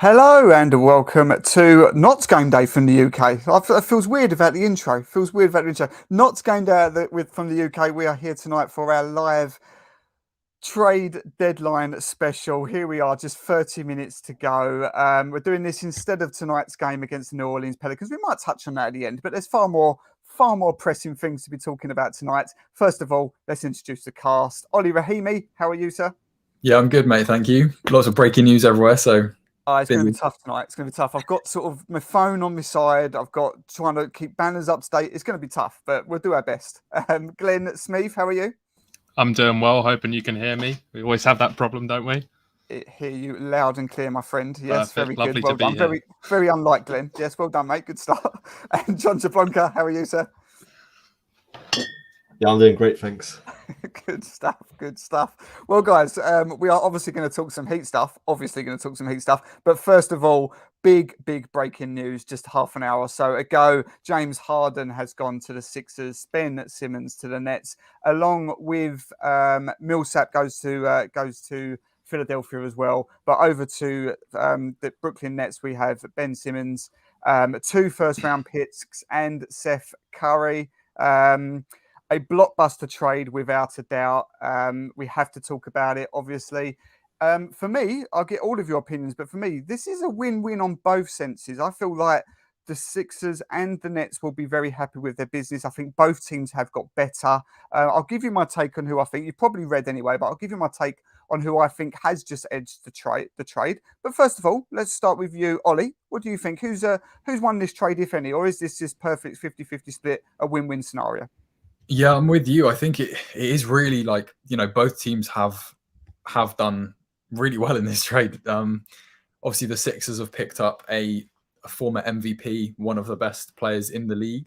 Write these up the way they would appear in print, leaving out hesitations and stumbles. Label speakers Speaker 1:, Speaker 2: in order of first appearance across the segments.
Speaker 1: Hello and welcome to Notts Game Day from the UK. It feels weird about the intro. Notts Game Day from the UK. We are here tonight for our live trade deadline special. Here we are, just 30 minutes to go. We're doing this instead of tonight's game against the New Orleans Pelicans. We might touch on that at the end, but there's far more pressing things to be talking about tonight. First of all, let's introduce the cast. Ollie Rahimi, how are you, sir?
Speaker 2: Yeah, I'm good, mate. Thank you. Lots of breaking news everywhere, so
Speaker 1: It's going to be
Speaker 2: busy.
Speaker 1: tough tonight. It's going to be tough. I've got sort of my phone on my side. I've got trying to keep banners up to date. It's going to be tough, but we'll do our best. Glenn Smith, how are you?
Speaker 3: I'm doing well, hoping you can hear me. We always have that problem, don't we?
Speaker 1: Hear you loud and clear, my friend. Yes,
Speaker 3: Perfect.
Speaker 1: very
Speaker 3: Lovely
Speaker 1: good. Well
Speaker 3: to be
Speaker 1: done.
Speaker 3: here.
Speaker 1: Very unlike Glenn. Yes, well done, mate. Good start. And John Jablonka, how are you, sir?
Speaker 4: Yeah, I'm doing great, thanks.
Speaker 1: Good stuff. Well, guys, we are obviously going to talk some Heat stuff. But first of all, big baking news just half an hour or so ago. James Harden has gone to the Sixers, Ben Simmons to the Nets, along with Millsap goes to Philadelphia as well. But over to the Brooklyn Nets, we have Ben Simmons, 2 first-round picks, and Seth Curry. A blockbuster trade without a doubt. We have to talk about it, obviously. For me, I'll get all of your opinions, but for me, this is a win-win on both senses. I feel like the Sixers and the Nets will be very happy with their business. I think both teams have got better. I'll give you my take on who I think. You've probably read anyway, but I'll give you my take on who I think has just edged the trade. But first of all, let's start with you, Ollie. What do you think? Who's won this trade, if any? Or is this just perfect 50-50 split, a win-win scenario?
Speaker 2: Yeah, I'm with you. I think it is really like, both teams have done really well in this trade. Obviously the Sixers have picked up a former MVP, one of the best players in the league.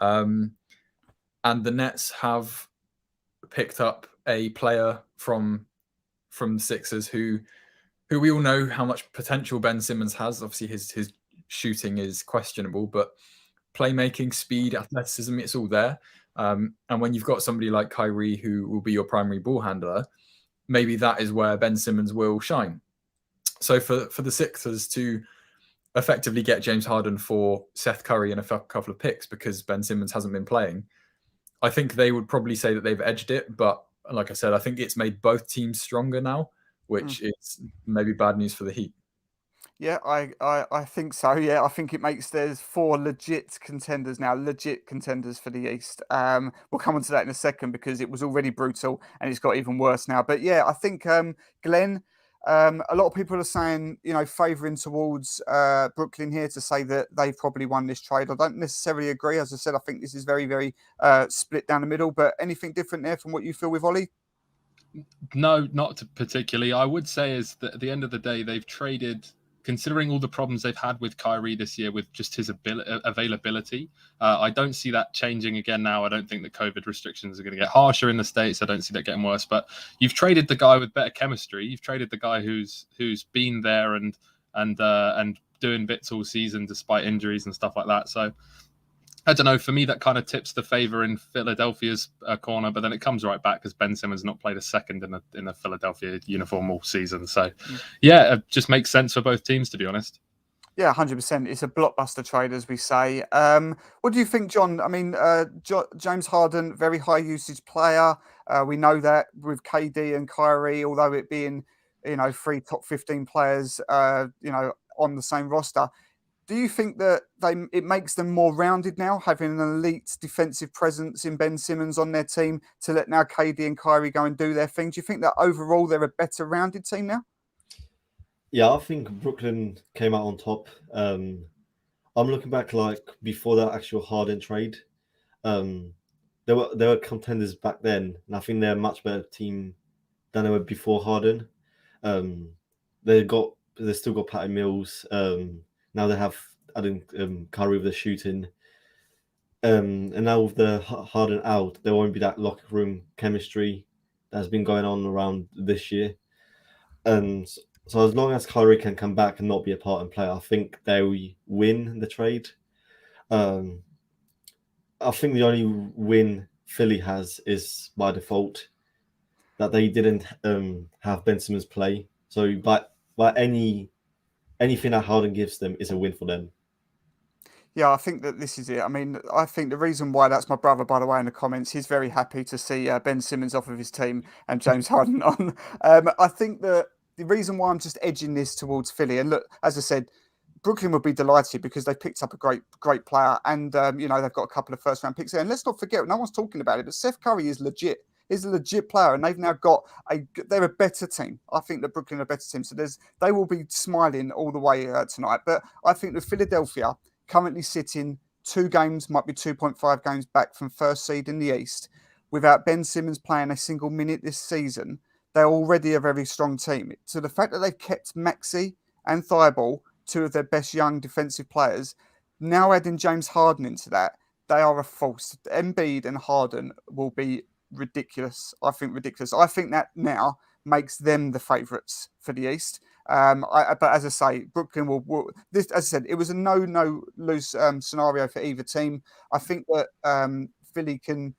Speaker 2: And the Nets have picked up a player from the Sixers who we all know how much potential Ben Simmons has. Obviously his shooting is questionable, but playmaking, speed, athleticism, it's all there. And when you've got somebody like Kyrie who will be your primary ball handler, maybe that is where Ben Simmons will shine. So for the Sixers to effectively get James Harden for Seth Curry and a couple of picks because Ben Simmons hasn't been playing, I think they would probably say that they've edged it. But like I said, I think it's made both teams stronger now, which is maybe bad news for the Heat.
Speaker 1: Yeah, I think so. Yeah, I think there's 4 legit contenders now, for the East. We'll come on to that in a second because it was already brutal and it's got even worse now. But yeah, I think Glenn, a lot of people are saying, favouring towards Brooklyn here to say that they've probably won this trade. I don't necessarily agree. As I said, I think this is very split down the middle. But anything different there from what you feel with Ollie?
Speaker 3: No, not particularly. I would say is that at the end of the day, they've traded, considering all the problems they've had with Kyrie this year with just his availability. I don't see that changing again now. I don't think that COVID restrictions are going to get harsher in the States. I don't see that getting worse. But you've traded the guy with better chemistry. You've traded the guy who's been there and doing bits all season despite injuries and stuff like that. So I don't know. For me, that kind of tips the favor in Philadelphia's corner, but then it comes right back because Ben Simmons not played a second in a Philadelphia uniform all season. So, yeah, it just makes sense for both teams, to be honest.
Speaker 1: Yeah, 100%. It's a blockbuster trade, as we say. What do you think, John? I mean, James Harden, very high usage player. We know that with KD and Kyrie, although it being, 3 top 15 players, on the same roster. Do you think that it makes them more rounded now, having an elite defensive presence in Ben Simmons on their team to let now KD and Kyrie go and do their thing? Do you think that overall they're a better rounded team now?
Speaker 4: Yeah, I think Brooklyn came out on top. I'm looking back like before that actual Harden trade. There were contenders back then, and I think they're a much better team than they were before Harden. They still got Patty Mills. Now they have Curry with the shooting. And now with the Harden out, there won't be that locker room chemistry that's been going on around this year. And so as long as Kyrie can come back and not be a part and play, I think they will win the trade. I think the only win Philly has is by default that they didn't have Ben Simmons play. So by any anything that Harden gives them is a win for them.
Speaker 1: Yeah, I think that this is it. I mean, I think the reason why that's my brother, by the way, in the comments, he's very happy to see Ben Simmons off of his team and James Harden on. I think that the reason why I'm just edging this towards Philly, and look, as I said, Brooklyn would be delighted because they picked up a great player, and they've got a couple of first round picks there. And let's not forget, no one's talking about it, but Seth Curry is legit. He's a legit player, and they've now got they're a better team. I think that Brooklyn are a better team, so they will be smiling all the way tonight. But I think that Philadelphia, currently sitting 2 games, might be 2.5 games back from first seed in the East, without Ben Simmons playing a single minute this season, they're already a very strong team. So the fact that they've kept Maxey and Thibault, 2 of their best young defensive players, now adding James Harden into that, they are a force. Embiid and Harden will be ridiculous. I think ridiculous. I think that now makes them the favourites for the East. But as I say, Brooklyn will this. As I said, it was a no lose scenario for either team. I think that Philly can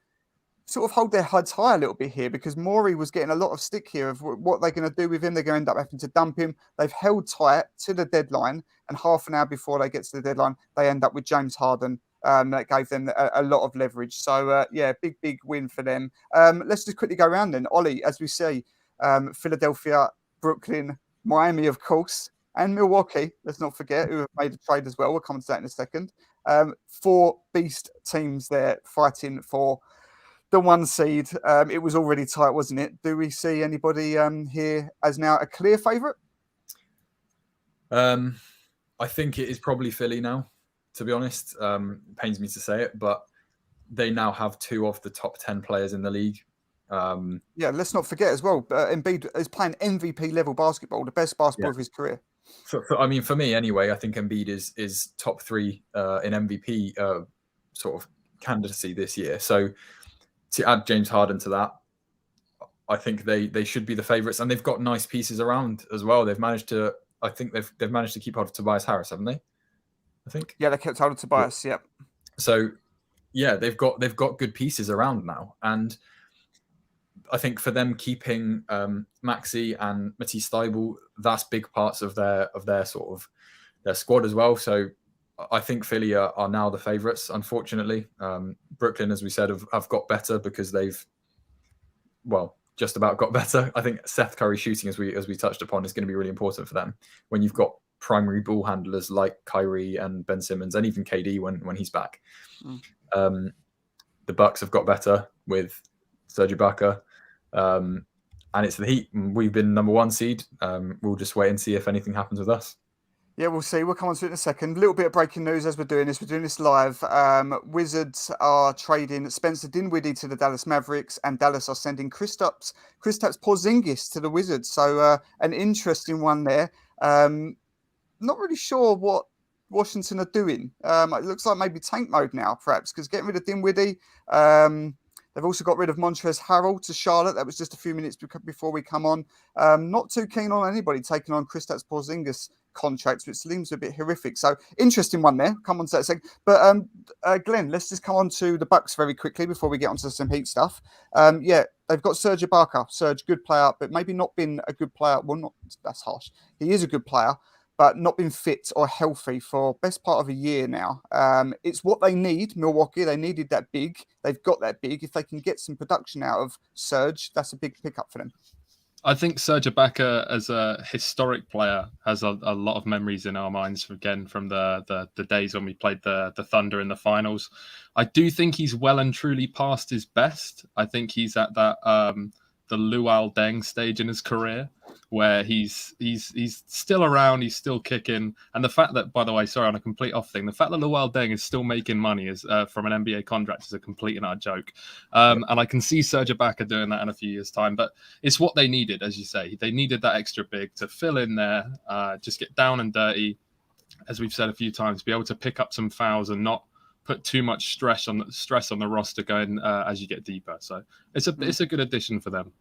Speaker 1: sort of hold their heads high a little bit here because Morey was getting a lot of stick here of what they're going to do with him. They're going to end up having to dump him. They've held tight to the deadline, and half an hour before they get to the deadline, they end up with James Harden. That gave them a lot of leverage. So, big win for them. Let's just quickly go around then. Ollie, as we say, Philadelphia, Brooklyn, Miami, of course, and Milwaukee. Let's not forget who have made a trade as well. We'll come to that in a second. 4 beast teams there fighting for the 1 seed. It was already tight, wasn't it? Do we see anybody here as now a clear favourite?
Speaker 2: I think it is probably Philly now, to be honest. It pains me to say it, but they now have 2 of the top 10 players in the league.
Speaker 1: Let's not forget as well, Embiid is playing MVP level basketball, the best basketball of his career.
Speaker 2: For me anyway, I think Embiid is top 3 in MVP sort of candidacy this year. So to add James Harden to that, I think they should be the favourites, and they've got nice pieces around as well. They've managed to keep hold of Tobias Harris, haven't they? I think. Yeah,
Speaker 1: they kept hold of Tobias. Yep.
Speaker 2: So yeah, they've got good pieces around now, and I think for them keeping Maxey and Matisse Thybulle, that's big parts of their sort of their squad as well. So I think Philly are now the favourites. Unfortunately, Brooklyn, as we said, have got better because they've just about got better. I think Seth Curry shooting, as we touched upon, is going to be really important for them when you've got primary ball handlers like Kyrie and Ben Simmons and even KD when he's back. The Bucks have got better with Serge Ibaka. And it's the Heat. We've been number 1 seed. We'll just wait and see if anything happens with us.
Speaker 1: Yeah, we'll see. We'll come on to it in a second. A little bit of breaking news as we're doing this. We're doing this live. Wizards are trading Spencer Dinwiddie to the Dallas Mavericks, and Dallas are sending Kristaps Porzingis to the Wizards. So an interesting one there. Not really sure what Washington are doing. It looks like maybe tank mode now, perhaps, because getting rid of Dinwiddie. They've also got rid of Montrezl Harrell to Charlotte. That was just a few minutes before we come on. Not too keen on anybody taking on Kristaps Porzingis contracts, which seems a bit horrific. So interesting one there. Come on to that second. But Glenn, let's just come on to the Bucks very quickly before we get onto some Heat stuff. They've got Serge Ibaka. Serge, good player, but maybe not been a good player. Well, that's harsh. He is a good player, but not been fit or healthy for best part of a year now. It's what they need, Milwaukee. They needed that big. They've got that big. If they can get some production out of Serge, that's a big pickup for them.
Speaker 3: I think Serge Ibaka, as a historic player, has a lot of memories in our minds, again, from the days when we played the Thunder in the finals. I do think he's well and truly past his best. I think he's at that the Luol Deng stage in his career, where he's still around, he's still kicking. And the fact that, by the way, sorry, on a complete off thing, the fact that Luol Deng is still making money is from an NBA contract is a complete and utter joke. And I can see Serge Ibaka doing that in a few years' time. But it's what they needed, as you say. They needed that extra big to fill in there, just get down and dirty, as we've said a few times, be able to pick up some fouls and not put too much stress on the roster going as you get deeper. So it's a good addition for them.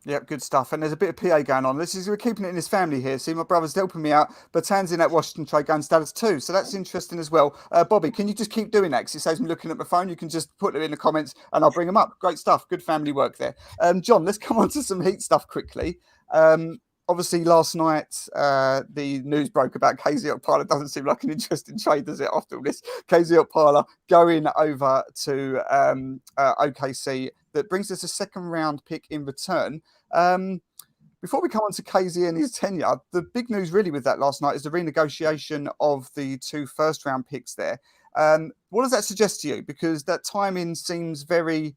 Speaker 1: Yep, good stuff. And there's a bit of PA going on. We're keeping it in his family here. See, my brother's helping me out, but Tan's in that Washington trade going to Dallas too. So that's interesting as well. Bobby, can you just keep doing that? Because it saves me looking at my phone. You can just put it in the comments and I'll bring them up. Great stuff. Good family work there. John, let's come on to some Heat stuff quickly. obviously last night the news broke about KZ Okpala. Doesn't seem like an interesting trade, does it? After all this, KZ Okpala going over to OKC. That brings us a second round pick in return. Before we come on to KZ and his tenure, the big news really with that last night is the renegotiation of the 2 first-round picks there. What does that suggest to you? Because that timing seems very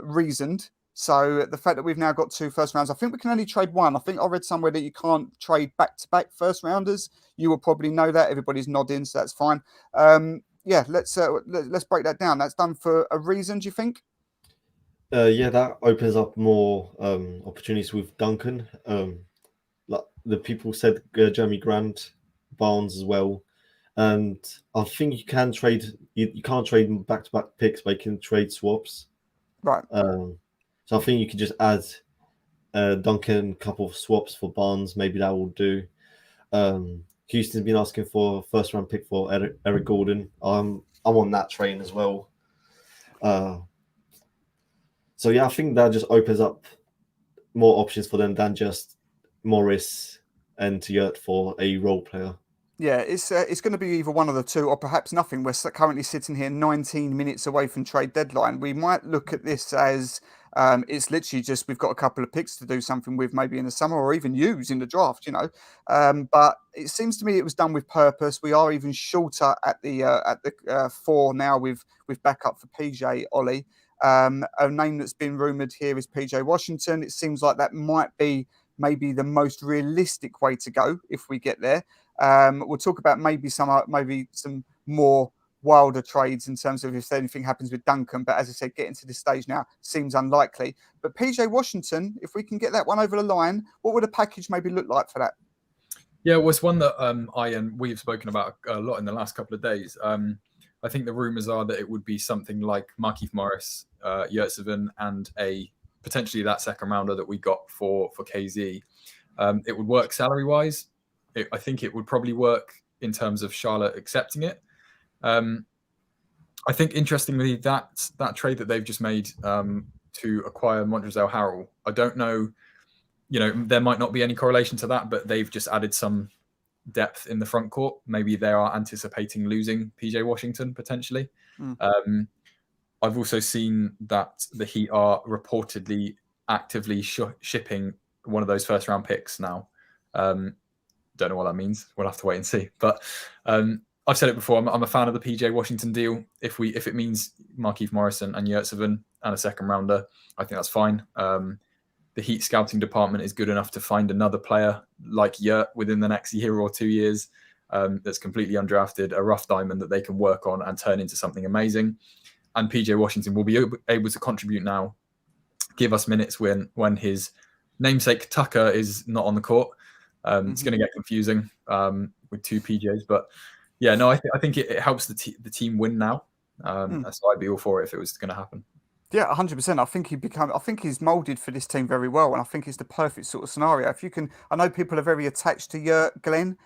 Speaker 1: reasoned. So the fact that we've now got 2 first rounds, I think we can only trade 1. I think I read somewhere that you can't trade back-to-back first rounders. You will probably know that. Everybody's nodding, so that's fine. Let's break that down. That's done for a reason, do you think?
Speaker 4: Yeah, that opens up more opportunities with Duncan. Like the people said, Jeremy Grant, Barnes as well, and I think you can trade. You can't trade back-to-back picks, but you can trade swaps.
Speaker 1: Right.
Speaker 4: So I think you could just add Duncan, a couple of swaps for Barnes. Maybe that will do. Houston's been asking for a first-round pick for Eric Gordon. I'm on that train as well. So yeah, I think that just opens up more options for them than just Morris and Yurt for a role player.
Speaker 1: Yeah, it's going to be either one of the two, or perhaps nothing. We're currently sitting here 19 minutes away from trade deadline. We might look at this as it's literally just we've got a couple of picks to do something with, maybe in the summer, or even use in the draft. But it seems to me it was done with purpose. We are even shorter at the 4 now with backup for PJ Ollie. A name that's been rumoured here is PJ Washington. It seems like that might be maybe the most realistic way to go if we get there. We'll talk about maybe some more wilder trades in terms of if anything happens with Duncan. But as I said, getting to this stage now seems unlikely. But PJ Washington, if we can get that one over the line, what would a package maybe look like for that?
Speaker 2: Yeah, it was one that I and we've spoken about a lot in the last couple of days. I think the rumors are that it would be something like Markieff Morris, Yurtseven, and potentially that second rounder that we got for KZ. It would work salary-wise. I think it would probably work in terms of Charlotte accepting it. I think, interestingly, that trade that they've just made to acquire Montrezl Harrell, I don't know, there might not be any correlation to that, but they've just added some depth in the front court. Maybe they are anticipating losing PJ Washington potentially. I've also seen that the Heat are reportedly actively shipping one of those first round picks now. Don't know what that means. We'll have to wait and see. But I've said it before. I'm a fan of the PJ Washington deal. If it means Markieff Morrison and Yurtseven and a second rounder, I think that's fine. The Heat scouting department is good enough to find another player like Yurt within the next year or 2 years that's completely undrafted, a rough diamond that they can work on and turn into something amazing. And PJ Washington will be able to contribute now, give us minutes when his namesake Tucker is not on the court. It's going to get confusing with 2 PJs, but yeah, no, I think it helps the team win now. So I'd be all for it if it was going to happen.
Speaker 1: Yeah, 100%. I think he's moulded for this team very well, and I think it's the perfect sort of scenario. If you can, I know people are very attached to Yurt, Glenn.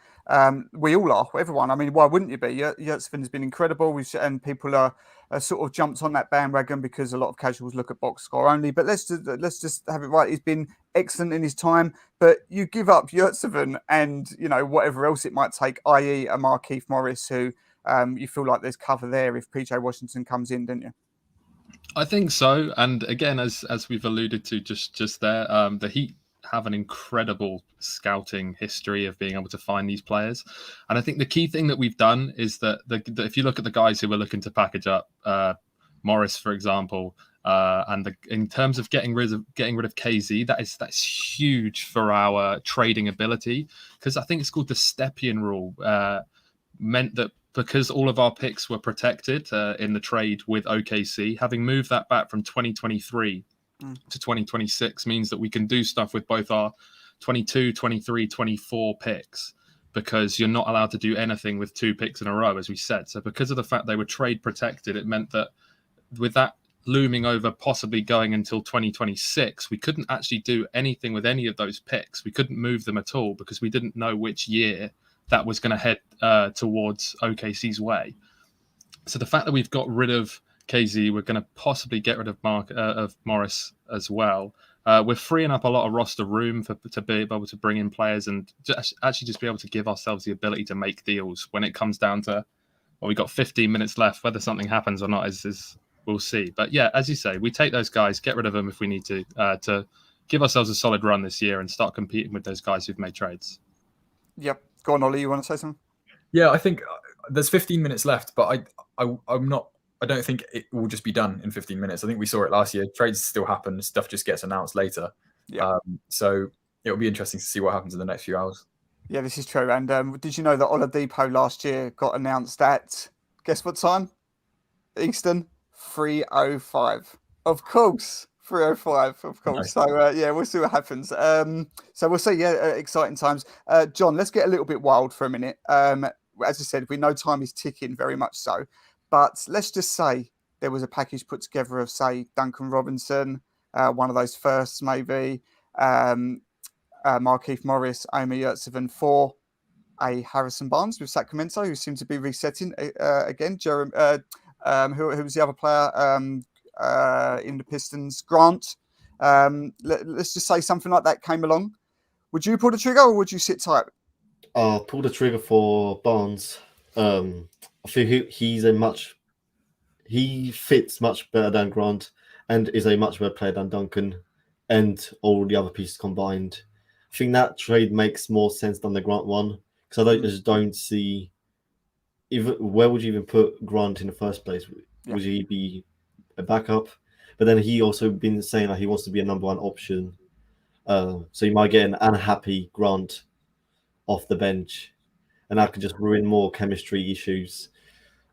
Speaker 1: We all are, everyone. I mean, why wouldn't you be? Yurtseven has been incredible, and people are sort of jumped on that bandwagon because a lot of casuals look at box score only. But let's just have it right. He's been excellent in his time, but you give up Yurtseven and whatever else it might take, i.e. a Markieff Morris, who you feel like there's cover there if PJ Washington comes in, don't you?
Speaker 3: I think so. And again, as we've alluded to just there, the Heat have an incredible scouting history of being able to find these players. And I think the key thing that we've done is that if you look at the guys who were looking to package up, Morris, for example, in terms of getting rid of KZ, that's huge for our trading ability, because I think it's called the Stepien rule, meant that because all of our picks were protected in the trade with OKC, having moved that back from 2023 to 2026 means that we can do stuff with both our 22, 23, 24 picks, because you're not allowed to do anything with 2 picks in a row, as we said. So because of the fact they were trade protected, it meant that with that looming over possibly going until 2026, we couldn't actually do anything with any of those picks. We couldn't move them at all because we didn't know which year that was going to head towards OKC's way. So the fact that we've got rid of KZ, we're going to possibly get rid of Morris as well. we're freeing up a lot of roster room to be able to bring in players and just be able to give ourselves the ability to make deals when it comes down to, well, we got 15 minutes left. Whether something happens or not is we'll see. But yeah, as you say, we take those guys, get rid of them if we need to give ourselves a solid run this year and start competing with those guys who've made trades.
Speaker 1: Yep. Go on, Ollie. You want to say something?
Speaker 2: Yeah, I think there's 15 minutes left, but I'm not. I don't think it will just be done in 15 minutes. I think we saw it last year. Trades still happen. Stuff just gets announced later.
Speaker 1: Yeah.
Speaker 2: So it'll be interesting to see what happens in the next few hours.
Speaker 1: Yeah, this is true. And did you know that Oladipo last year got announced at, guess what time? Eastern, 3:05. Of course. 3:05, of course.
Speaker 2: Nice.
Speaker 1: So, yeah, we'll see what happens. So we'll see. Yeah, exciting times. John, let's get a little bit wild for a minute. As I said, we know time is ticking, very much so. But let's just say there was a package put together of, say, Duncan Robinson, one of those firsts maybe, Markieff Morris, Omer Yurtseven for a Harrison Barnes with Sacramento, who seemed to be resetting again. Jeremy, who was the other player in the Pistons? Grant. Let's just say something like that came along. Would you pull the trigger or would you sit tight?
Speaker 4: I'll pull the trigger for Barnes. I feel he fits much better than Grant and is a much better player than Duncan and all the other pieces combined. I think that trade makes more sense than the Grant one because I just don't see where would you even put Grant in the first place?
Speaker 1: Yeah.
Speaker 4: Would he be a backup? But then he also been saying that he wants to be a number one option. So you might get an unhappy Grant off the bench, and that could just ruin more chemistry issues.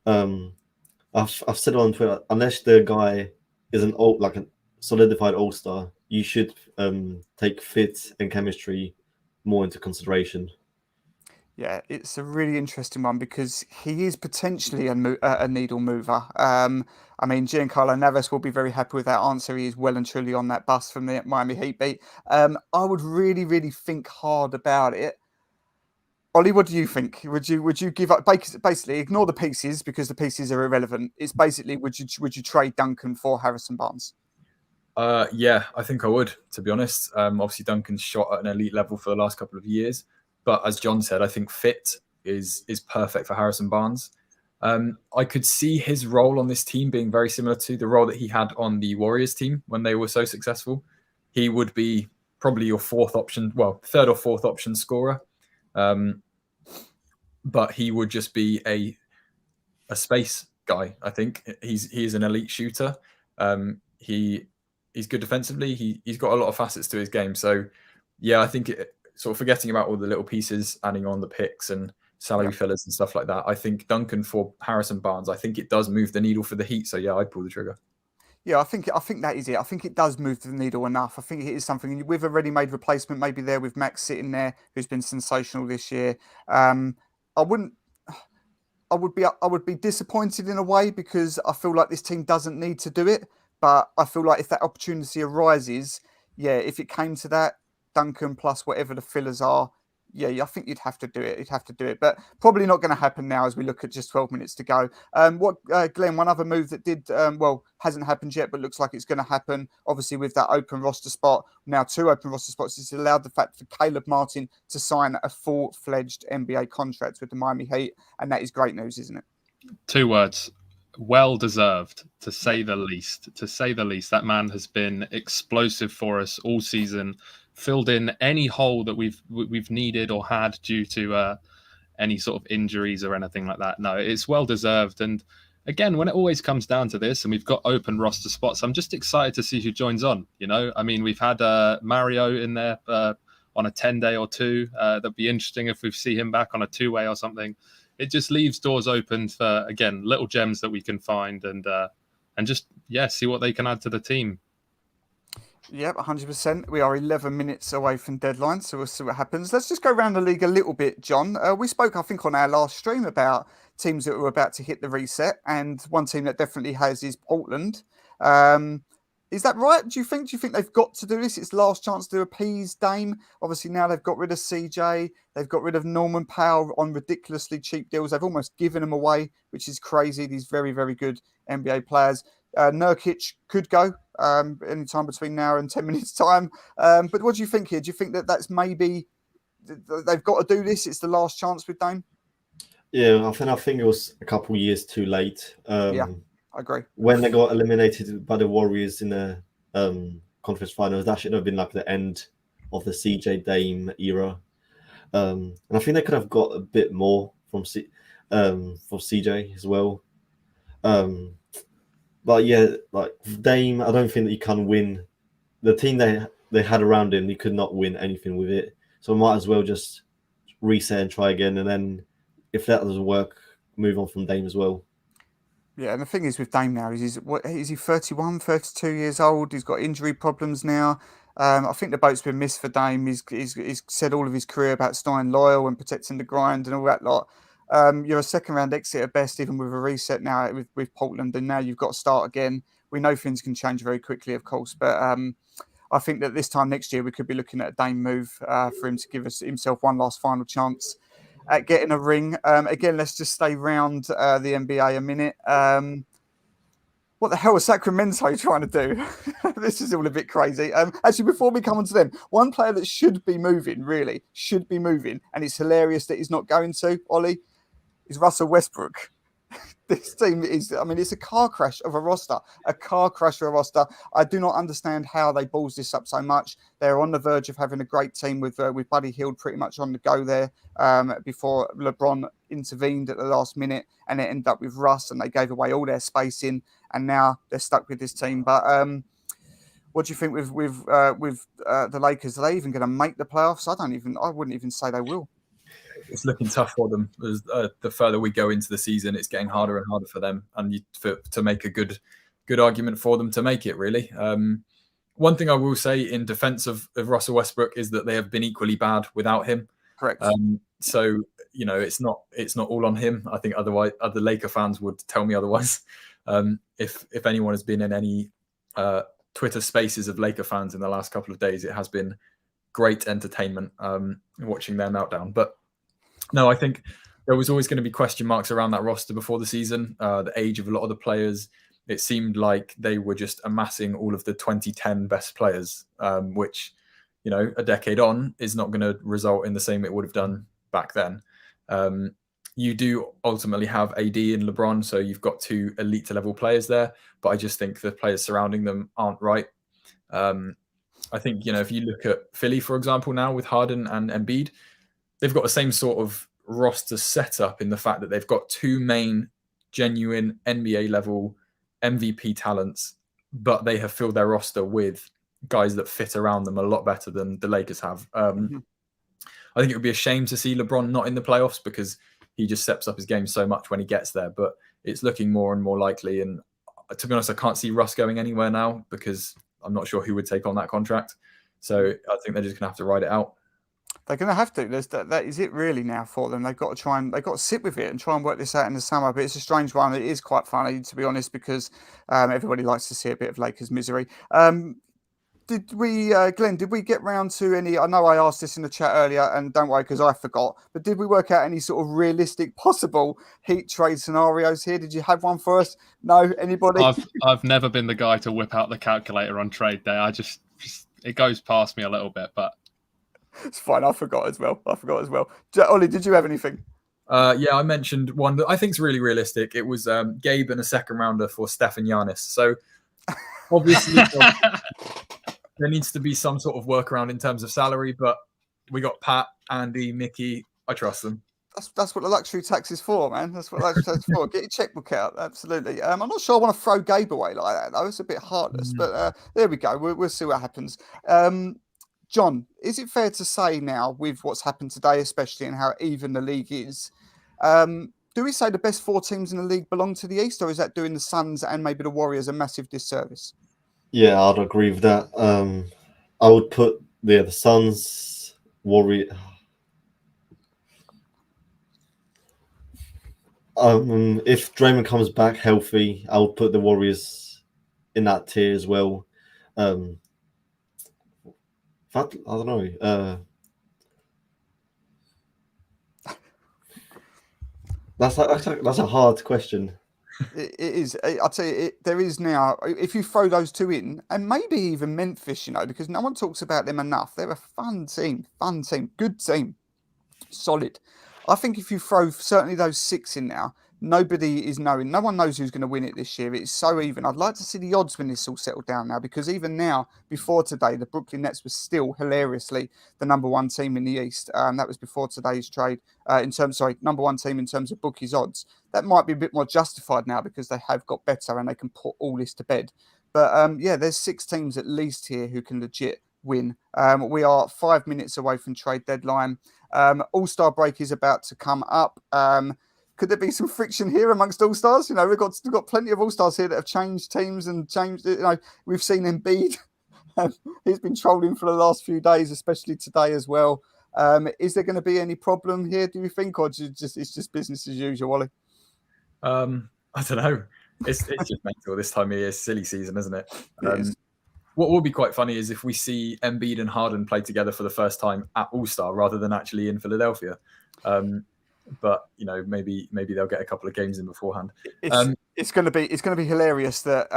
Speaker 4: I've said on Twitter, unless the guy is a solidified all-star, you should take fit and chemistry more into consideration.
Speaker 1: Yeah, it's a really interesting one because he is potentially a needle mover. I mean, Giancarlo Neves will be very happy with that answer. He is well and truly on that bus from the Miami Heat beat. I would really, really think hard about it. Ollie, what do you think? Would you give up? Basically, ignore the pieces because the pieces are irrelevant. It's basically would you trade Duncan for Harrison Barnes?
Speaker 2: Yeah, I think I would, to be honest. Obviously, Duncan's shot at an elite level for the last couple of years. But as John said, I think fit is perfect for Harrison Barnes. I could see his role on this team being very similar to the role that he had on the Warriors team when they were so successful. He would be probably your third or fourth option scorer. But he would just be a space guy. I think he is an elite shooter. He's good defensively. He's got a lot of facets to his game. So yeah, I think sort of forgetting about all the little pieces, adding on the picks and salary fillers and stuff like that. I think Duncan for Harrison Barnes, I think it does move the needle for the Heat. So yeah, I'd pull the trigger.
Speaker 1: Yeah, I think that is it. I think it does move the needle enough. I think it is something with a ready-made replacement, maybe there with Max sitting there, who's been sensational this year. I would be disappointed in a way because I feel like this team doesn't need to do it. But I feel like if that opportunity arises, yeah, if it came to that, Duncan plus whatever the fillers are, yeah, I think you'd have to do it. But probably not going to happen now as we look at just 12 minutes to go. Glenn, one other move that hasn't happened yet, but looks like it's going to happen, obviously with that open roster spot, now 2 open roster spots, it's allowed the fact for Caleb Martin to sign a full-fledged NBA contract with the Miami Heat. And that is great news, isn't it?
Speaker 3: 2 words. Well deserved, to say the least. That man has been explosive for us all season, filled in any hole that we've needed or had due to any sort of injuries or anything like that. No, it's well deserved. And again, when it always comes down to this, and we've got open roster spots, I'm just excited to see who joins on. You know, I mean, we've had Mario in there on a 10-day or 2. That'd be interesting if we see him back on a 2-way or something. It just leaves doors open for, again, little gems that we can find and just, see what they can add to the team.
Speaker 1: Yep, 100%. We are 11 minutes away from deadline, so we'll see what happens. Let's just go around the league a little bit, John. We spoke, I think, on our last stream about teams that were about to hit the reset, and one team that definitely has is Portland. Is that right? Do you think they've got to do this? It's last chance to appease Dame. Obviously, now they've got rid of CJ. They've got rid of Norman Powell on ridiculously cheap deals. They've almost given them away, which is crazy. These very, very good NBA players. Nurkic could go anytime between now and 10 minutes time. But what do you think here? Do you think that that's maybe they've got to do this? It's the last chance with Dame?
Speaker 4: Yeah, I think it was a couple of years too late.
Speaker 1: Yeah, I agree.
Speaker 4: When they got eliminated by the Warriors in the conference finals, that should have been like the end of the CJ Dame era. And I think they could have got a bit more from CJ as well. But yeah, like Dame, I don't think that you can win. The team they had around him, you could not win anything with it. So I might as well just reset and try again. And then if that doesn't work, move on from Dame as well.
Speaker 1: Yeah, and the thing is with Dame now, is he 31, 32 years old? He's got injury problems now. I think the boat's been missed for Dame. He's said all of his career about staying loyal and protecting the grind and all that lot. You're a second-round exit at best, even with a reset now with Portland, and now you've got to start again. We know things can change very quickly, of course, but I think that this time next year we could be looking at a Dame move for him to give himself one last final chance at getting a ring. Again, let's just stay round the NBA a minute. What the hell is Sacramento trying to do? This is all a bit crazy. Actually, before we come on to them, one player that should be moving, and it's hilarious that he's not going to, Ollie, is Russell Westbrook. This team is, it's a car crash of a roster. I do not understand how they balls this up so much. They're on the verge of having a great team with Buddy Hield pretty much on the go there before LeBron intervened at the last minute, and it ended up with Russ, and they gave away all their spacing, and now they're stuck with this team. But what do you think with the Lakers? Are they even going to make the playoffs? I wouldn't even say they will.
Speaker 2: It's looking tough for them. As the further we go into the season, it's getting harder and harder for them, and to make a good argument for them to make it, really. One thing I will say in defense of Russell Westbrook is that they have been equally bad without him.
Speaker 1: Correct.
Speaker 2: So it's not all on him. I think otherwise other Laker fans would tell me otherwise. If anyone has been in any Twitter spaces of Laker fans in the last couple of days, it has been great entertainment watching their meltdown. But no, I think there was always going to be question marks around that roster before the season. The age of a lot of the players, it seemed like they were just amassing all of the 2010 best players, which, a decade on is not going to result in the same it would have done back then. You do ultimately have AD and LeBron, so you've got two elite level players there, but I just think the players surrounding them aren't right. I think, if you look at Philly, for example, now with Harden and Embiid, they've got the same sort of roster setup in the fact that they've got two main genuine NBA level MVP talents, but they have filled their roster with guys that fit around them a lot better than the Lakers have. I think it would be a shame to see LeBron not in the playoffs because he just steps up his game so much when he gets there, but it's looking more and more likely. And to be honest, I can't see Russ going anywhere now because I'm not sure who would take on that contract. So I think they're just going to have to ride it out.
Speaker 1: They're going to have to. That is it really now for them. They've got to sit with it and try and work this out in the summer. But it's a strange one. It is quite funny, to be honest, because everybody likes to see a bit of Lakers misery. Did we, Glenn, did we get round to any, I know I asked this in the chat earlier and don't worry because I forgot, but did we work out any sort of realistic possible Heat trade scenarios here? Did you have one for us? No? Anybody?
Speaker 3: I've never been the guy to whip out the calculator on trade day. I just it goes past me a little bit, but
Speaker 1: it's fine. I forgot as well. Ollie, did you have anything?
Speaker 2: Yeah, I mentioned one that I think is really realistic. It was Gabe and a second rounder for Steph and Giannis. So obviously there needs to be some sort of workaround in terms of salary, but we got Pat, Andy, Mickey. I trust them.
Speaker 1: That's what the luxury tax is for, man. That's what luxury tax is for. Get your checkbook out. Absolutely. I'm not sure I want to throw Gabe away like that, though. It's a bit heartless, but there we go. We'll see what happens. John, is it fair to say now, with what's happened today, especially and how even the league is, do we say the best four teams in the league belong to the East, or is that doing the Suns and maybe the Warriors a massive disservice?
Speaker 4: Yeah, I'd agree with that. I would put the Suns, Warriors. If Draymond comes back healthy, I would put the Warriors in that tier as well. I don't know. That's a hard question.
Speaker 1: It is. I'll tell you, there is now. If you throw those two in, and maybe even Memphis, because no one talks about them enough. They're a fun team, good team, solid. I think if you throw certainly those six in now, nobody is knowing. No one knows who's going to win it this year. It's so even. I'd like to see the odds when this all settled down now, because even now, before today, the Brooklyn Nets was still hilariously the number one team in the East. That was before today's trade. Number one team in terms of bookies odds. That might be a bit more justified now because they have got better and they can put all this to bed. But there's six teams at least here who can legit win. We are 5 minutes away from trade deadline. All-Star break is about to come up. Could there be some friction here amongst All-Stars? We've got plenty of All-Stars here that have changed teams and changed. We've seen Embiid. He's been trolling for the last few days, especially today as well. Is there going to be any problem here, do you think, or it's just business as usual, Wally?
Speaker 2: I don't know. It's just mental this time of year. Silly season, isn't it?
Speaker 1: It is.
Speaker 2: What would be quite funny is if we see Embiid and Harden play together for the first time at All-Star rather than actually in Philadelphia. But maybe they'll get a couple of games in beforehand.
Speaker 1: It's going to be hilarious that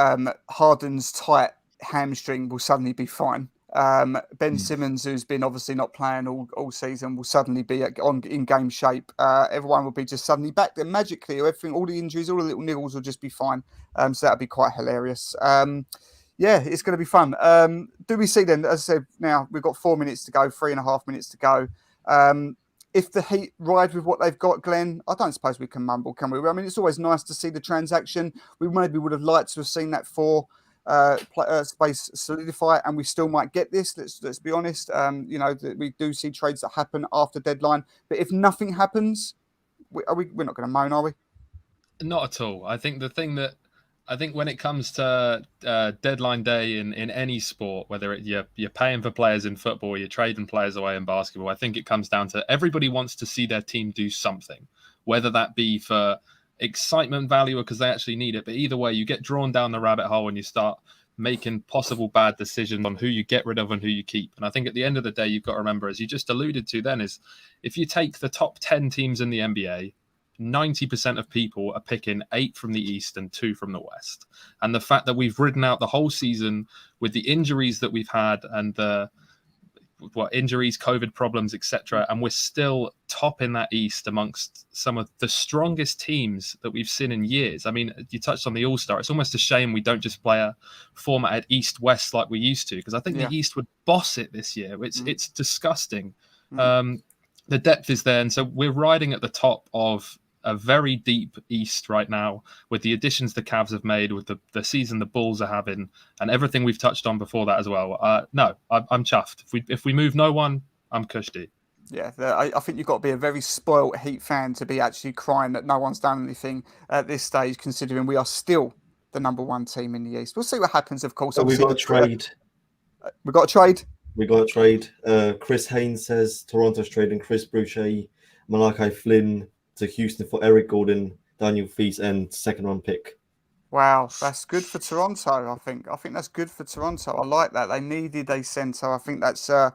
Speaker 1: Harden's tight hamstring will suddenly be fine. Ben Simmons, who's been obviously not playing all season, will suddenly be in game shape. Everyone will be just suddenly back there magically. Everything, all the injuries, all the little niggles will just be fine. So that'll be quite hilarious. It's going to be fun. Do we see then? As I said, now we've got 4 minutes to go, 3.5 minutes to go. If the Heat ride with what they've got, Glenn, I don't suppose we can mumble, can we? I mean, it's always nice to see the transaction. We maybe would have liked to have seen that space solidify, and we still might get this. Let's be honest. We do see trades that happen after deadline, but if nothing happens, we're not going to moan, are we?
Speaker 3: Not at all. I think when it comes to deadline day in any sport, whether you're paying for players in football, you're trading players away in basketball, I think it comes down to everybody wants to see their team do something, whether that be for excitement value or because they actually need it. But either way, you get drawn down the rabbit hole and you start making possible bad decisions on who you get rid of and who you keep. And I think at the end of the day, you've got to remember, as you just alluded to then, is if you take the top 10 teams in the NBA, 90% of people are picking 8 from the East and 2 from the West. And the fact that we've ridden out the whole season with the injuries that we've had and the injuries, COVID problems, etc., and we're still top in that East amongst some of the strongest teams that we've seen in years. I mean, you touched on the All-Star. It's almost a shame we don't just play a format at East-West like we used to, because I think the East would boss it this year. It's disgusting. The depth is there, and so we're riding at the top of a very deep East right now with the additions the Cavs have made, with the season the Bulls are having, and everything we've touched on before that as well. I'm chuffed. If we move no one, I'm cushy.
Speaker 1: Yeah, I think you've got to be a very spoiled Heat fan to be actually crying that no one's done anything at this stage, considering we are still the number one team in the East. We'll see what happens, of course.
Speaker 4: So we've got a trade.
Speaker 1: We've got a trade.
Speaker 4: We got a trade. Chris Haynes says Toronto's trading Chris Boucher, Malachi Flynn to Houston for Eric Gordon, Daniel Feast, and second-round pick.
Speaker 1: Wow, that's good for Toronto. I think that's good for Toronto. I like that. They needed a centre. I think that's a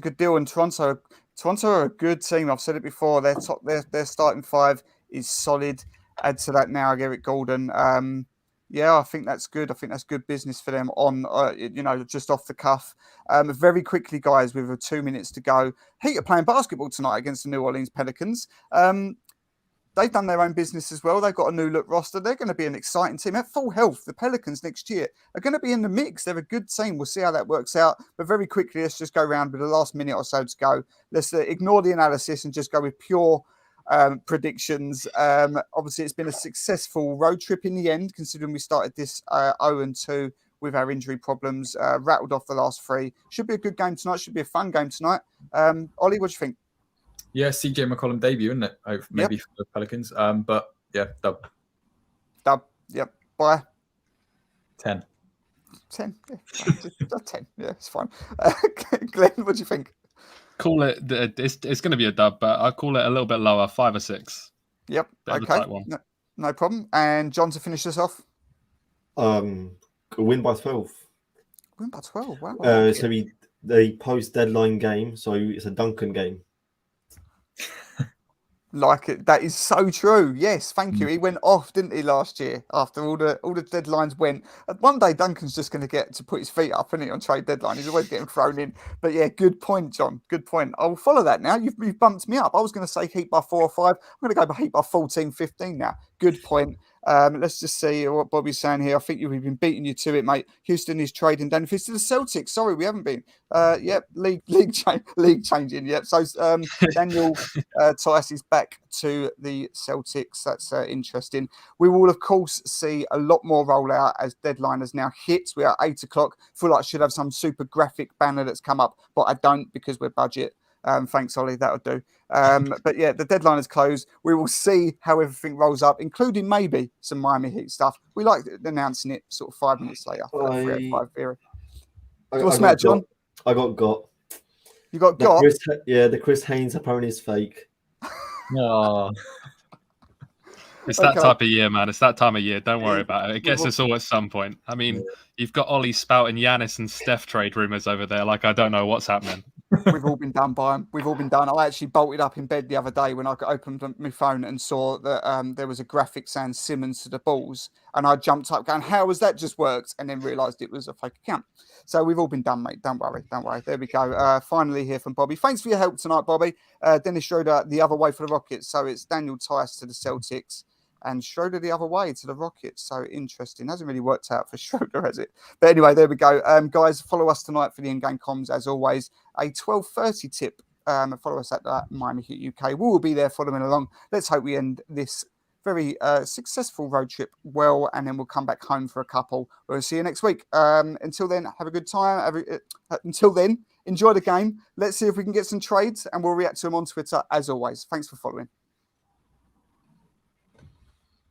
Speaker 1: good deal. And Toronto are a good team. I've said it before. Their starting five is solid. Add to that now Eric Gordon. I think that's good. I think that's good business for them on, just off the cuff. Very quickly, guys, with 2 minutes to go. Heat are playing basketball tonight against the New Orleans Pelicans. They've done their own business as well. They've got a new look roster. They're going to be an exciting team. At full health, the Pelicans next year are going to be in the mix. They're a good team. We'll see how that works out. But very quickly, let's just go around with the last minute or so to go. Let's ignore the analysis and just go with pure predictions. Obviously, it's been a successful road trip in the end, considering we started this 0-2 with our injury problems, rattled off the last 3. Should be a good game tonight. Should be a fun game tonight. Ollie, what do you think?
Speaker 2: Yeah, CJ McCollum debut, isn't it? Maybe for the Pelicans. But yeah, dub.
Speaker 1: Yep. Bye.
Speaker 2: 10.
Speaker 1: 10. Yeah. 10. Yeah, it's fine. Glenn, what do you think?
Speaker 3: Call it. It's going to be a dub, but I'll call it a little bit lower, 5 or 6.
Speaker 1: Yep. Okay. No problem. And John, to finish this off.
Speaker 4: Win by 12.
Speaker 1: Win by 12. Wow.
Speaker 4: It's going to be the post deadline game, so it's a Duncan game.
Speaker 1: Like it. That is so true. Yes, thank you. He went off, didn't he, last year after all the deadlines went. One day Duncan's just going to get to put his feet up, isn't he, on trade deadline? He's always getting thrown in. But yeah, good point, John. Good point. I'll follow that now. You've bumped me up. I was going to say Heat by 4 or 5. I'm going to go by Heat by 14, 15 now. Good point. Let's just see what Bobby's saying here. I think we've been beating you to it, mate. Houston is trading Dan Fitz to the Celtics. Sorry, we haven't been. Yep, league changing. Yep. So Daniel Tice is back to the Celtics. That's interesting. We will, of course, see a lot more rollout as deadline has now hit. We are 8 o'clock. Feel like I should have some super graphic banner that's come up, but I don't because we're budget. Thanks, Ollie. That'll do. But yeah, the deadline is closed. We will see how everything rolls up, including maybe some Miami Heat stuff. We like announcing it sort of 5 minutes later for that 305 theory. What's the matter, John?
Speaker 4: I got.
Speaker 1: You got.
Speaker 4: The Chris Haynes apparently is fake.
Speaker 2: No.
Speaker 3: It's that type of year, man. It's that time of year. Don't worry about it. It gets us all at some point. I mean, you've got Ollie spouting Giannis and Steph trade rumors over there. Like, I don't know what's happening.
Speaker 1: We've all been done by him. We've all been done. I actually bolted up in bed the other day when I opened my phone and saw that there was a graphic saying Simmons to the Bulls. And I jumped up going, how has that just worked? And then realised it was a fake account. So we've all been done, mate. Don't worry. There we go. Finally here from Bobby. Thanks for your help tonight, Bobby. Dennis Schroeder the other way for the Rockets. So it's Daniel Tice to the Celtics and Schroeder the other way to the Rockets. So interesting. Hasn't really worked out for Schroeder, has it? But anyway, there we go. Guys, follow us tonight for the in-game comms, as always. A 12:30 tip. Follow us at Miami Heat UK. We will be there following along. Let's hope we end this very successful road trip well, and then we'll come back home for a couple. We'll see you next week. Until then, have a good time. Until then, enjoy the game. Let's see if we can get some trades, and we'll react to them on Twitter, as always. Thanks for following.